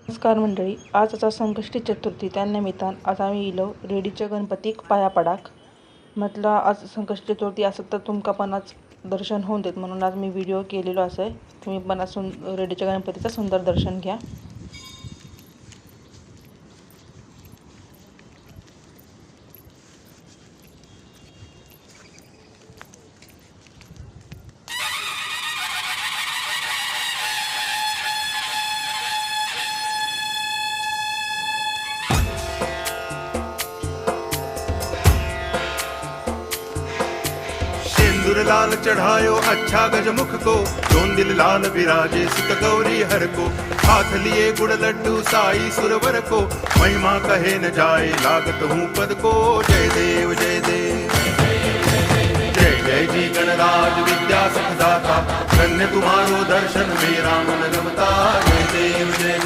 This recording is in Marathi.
नमस्कार मंडळी, आज आसा संकष्टी चतुर्थी त्यानिमित्तान आज आम्ही इलो रेडीच्या गणपतीक पाया पडाक. म्हटलं आज संकष्टी चतुर्थी असत तर तुमका पण आज दर्शन होऊन देत म्हणून आज मी व्हिडिओ केलेलो आहे. तुम्ही पण आज रेडीच्या गणपतीचं सुंदर दर्शन घ्या. सिंदूर लाल चढ़ायो अच्छा गजमुख को, दोन दिल लाल विराजे सुत गौरी हर को। हाथ लिए गुड़ लड्डू साई सुरवर को, महिमा कहे न जाए लागत हूँ पद को। जय देव जय देव जय जय जी गणराज विद्या सुखदाता, धन्य तुम्हारो दर्शन मेरा मन रमता। जय देव जय देव।